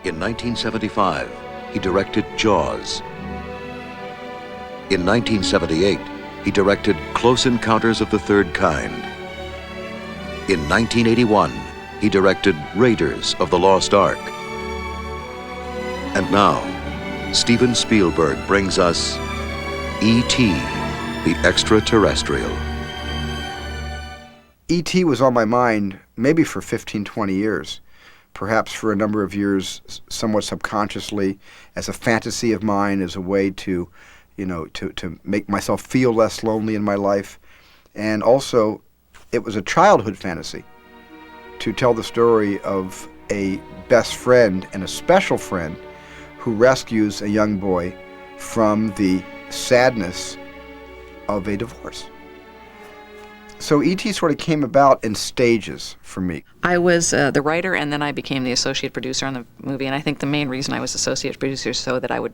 In 1975, he directed Jaws. In 1978, he directed Close Encounters of the Third Kind. In 1981, he directed Raiders of the Lost Ark. And now, Stephen Spielberg brings us E.T. The Extra Terrestrial. E.T. was on my mind maybe for 15, 20 years. Perhaps for a number of years, somewhat subconsciously, as a fantasy of mine, as a way to, to make myself feel less lonely in my life. And also, it was a childhood fantasy to tell the story of a best friend and a special friend who rescues a young boy from the sadness of a divorce. So E.T. sort of came about in stages for me. I was the writer, and then I became the associate producer on the movie, and I think the main reason I was associate producer is so that I would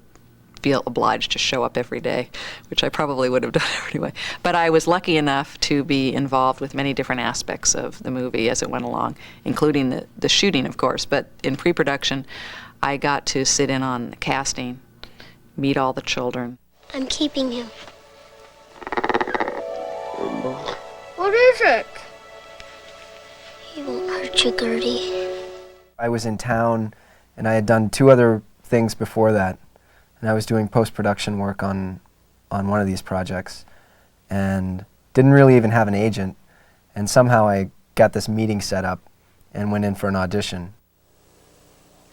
feel obliged to show up every day, which I probably would have done anyway. But I was lucky enough to be involved with many different aspects of the movie as it went along, including the shooting, of course. But in pre-production, I got to sit in on the casting, meet all the children. I'm keeping him. What is it? He won't hurt you, Gertie. I was in town, and I had done 2 other things before that. And I was doing post-production work on one of these projects, and didn't really even have an agent. And somehow I got this meeting set up and went in for an audition.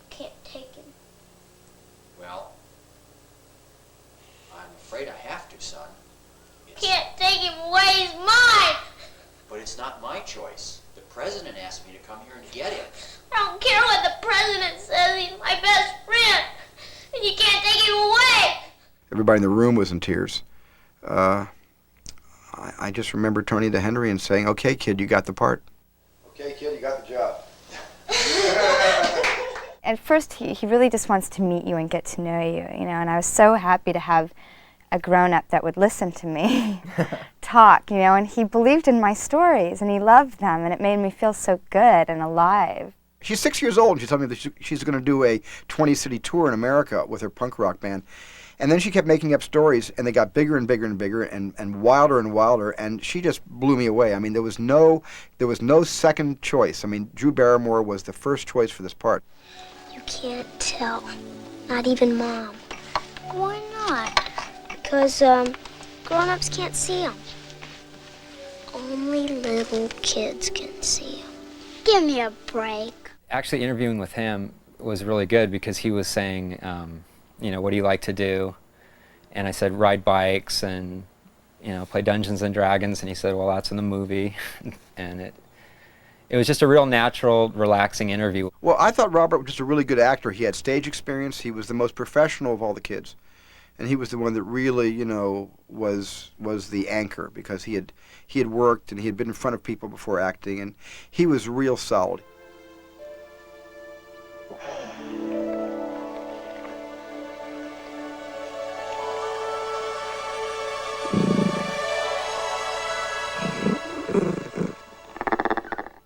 Can't take him. Well, I'm afraid I have to, son. Can't take him away, he's mine! But it's not my choice. The president asked me to come here and get him. I don't care what the president says, he's my best friend! And you can't take him away! Everybody in the room was in tears. I just remember turning to Henry and saying, "Okay, kid, you got the part." "Okay, kid, you got the job." At first, he really just wants to meet you and get to know you, and I was so happy to have a grown-up that would listen to me talk, and he believed in my stories, and he loved them, and it made me feel so good and alive. She's 6 years old, and she told me that she's going to do a 20-city tour in America with her punk rock band. And then she kept making up stories, and they got bigger and bigger and bigger and wilder, and she just blew me away. I mean, there was no second choice. I mean, Drew Barrymore was the first choice for this part. You can't tell. Not even Mom. Why not? Because, grown-ups can't see him. Only little kids can see him. Give me a break. Actually, interviewing with him was really good because he was saying, what do you like to do? And I said, ride bikes and, play Dungeons and Dragons. And he said, well, that's in the movie. And it was just a real natural, relaxing interview. Well, I thought Robert was just a really good actor. He had stage experience. He was the most professional of all the kids. And he was the one that really, was the anchor because he had worked and he had been in front of people before acting, and he was real solid.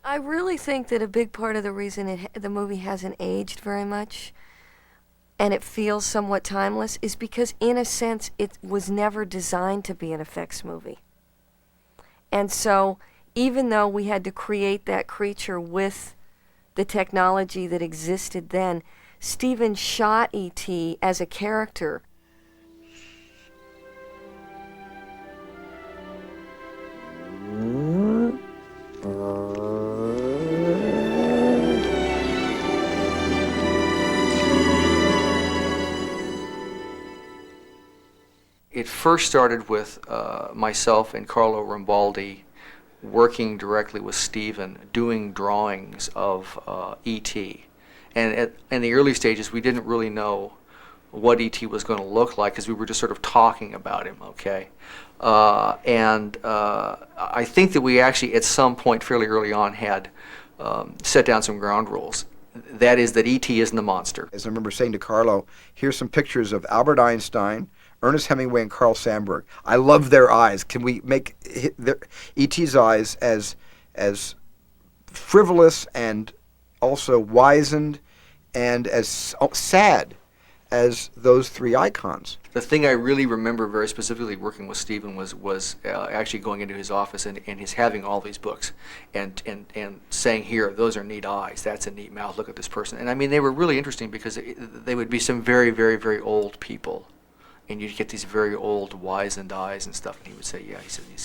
I really think that a big part of the reason the movie hasn't aged very much and it feels somewhat timeless is because, in a sense, it was never designed to be an effects movie. And so, even though we had to create that creature with the technology that existed then, Stephen shot E.T. as a character. It first started with myself and Carlo Rambaldi working directly with Stephen, doing drawings of E.T. And in the early stages, we didn't really know what E.T. was going to look like because we were just sort of talking about him, okay? I think that we actually, at some point fairly early on, had set down some ground rules. That is that E.T. isn't the monster. As I remember saying to Carlo, here's some pictures of Albert Einstein, Ernest Hemingway, and Carl Sandburg. I love their eyes. Can we make E.T.'s eyes as frivolous and also wizened and as sad as those three icons. The thing I really remember very specifically working with Stephen was actually going into his office and he's having all these books and saying, here, those are neat eyes, that's a neat mouth, look at this person. And I mean, they were really interesting because they would be some very, very, very old people. And you'd get these very old wizened eyes and stuff. And he would say, yeah, he said, you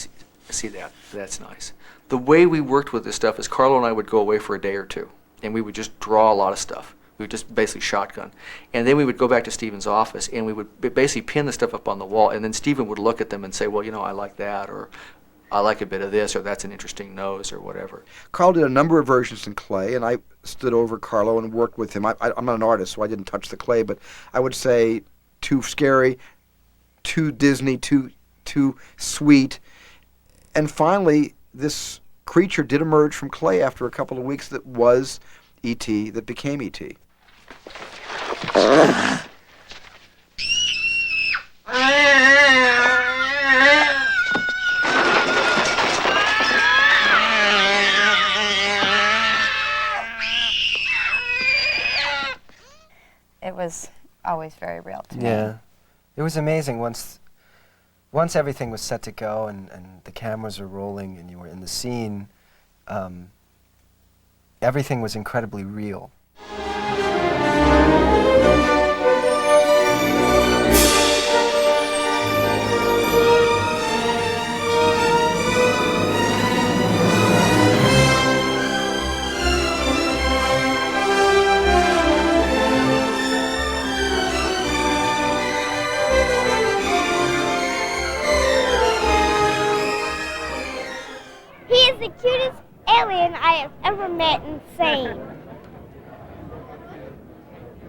see that? That's nice. The way we worked with this stuff is Carlo and I would go away for a day or two. And we would just draw a lot of stuff. We would just basically shotgun. And then we would go back to Stephen's office and we would basically pin the stuff up on the wall. And then Stephen would look at them and say, well, you know, I like that, or I like a bit of this, or that's an interesting nose, or whatever. Carl did a number of versions in clay, and I stood over Carlo and worked with him. I'm not an artist, so I didn't touch the clay, but I would say too scary, too Disney, too sweet. And finally, this creature did emerge from clay after a couple of weeks that was E.T., that became E.T. It was always very real to me. Yeah. It was amazing once everything was set to go and the cameras were rolling and you were in the scene, everything was incredibly real. He is the cutest alien I have ever met and seen.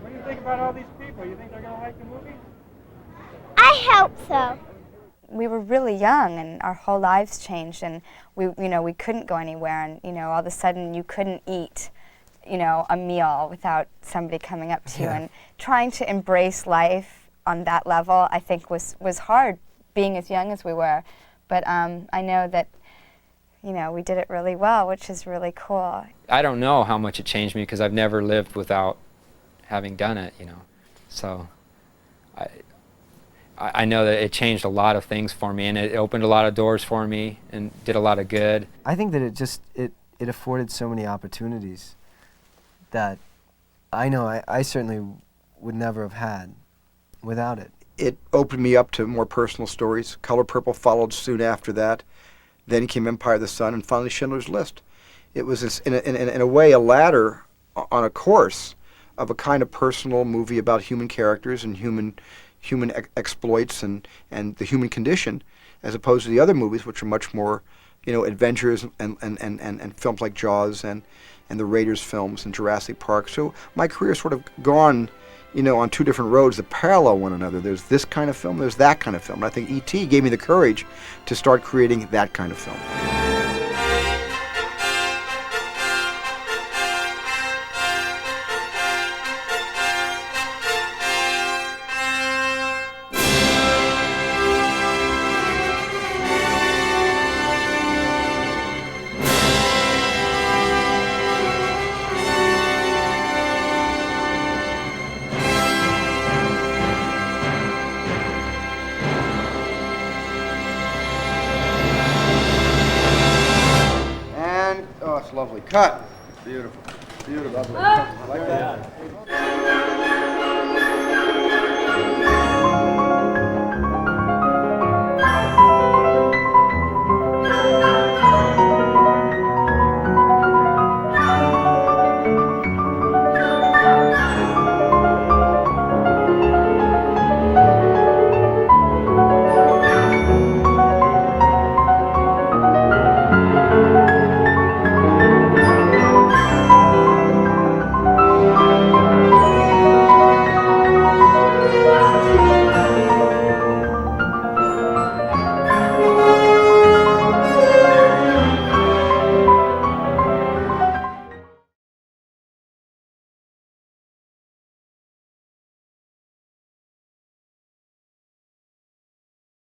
What do you think about all these people? You think they're going to like the movie? I hope so. We were really young and our whole lives changed and we couldn't go anywhere and all of a sudden you couldn't eat a meal without somebody coming up to you, and trying to embrace life on that level I think was hard being as young as we were, but I know that we did it really well, which is really cool. I don't know how much it changed me because I've never lived without having done it, So I know that it changed a lot of things for me and it opened a lot of doors for me and did a lot of good. I think that it afforded so many opportunities that I know I certainly would never have had without it. It opened me up to more personal stories. Color Purple followed soon after that. Then came Empire of the Sun, and finally Schindler's List. It was, in a way, a ladder on a course of a kind of personal movie about human characters and human exploits and the human condition, as opposed to the other movies, which are much more, adventures and films like Jaws and the Raiders films and Jurassic Park. So my career sort of gone, on two different roads that parallel one another. There's this kind of film, there's that kind of film. And I think E.T. gave me the courage to start creating that kind of film. Lovely cut. Beautiful. Beautiful. Lovely. Like that.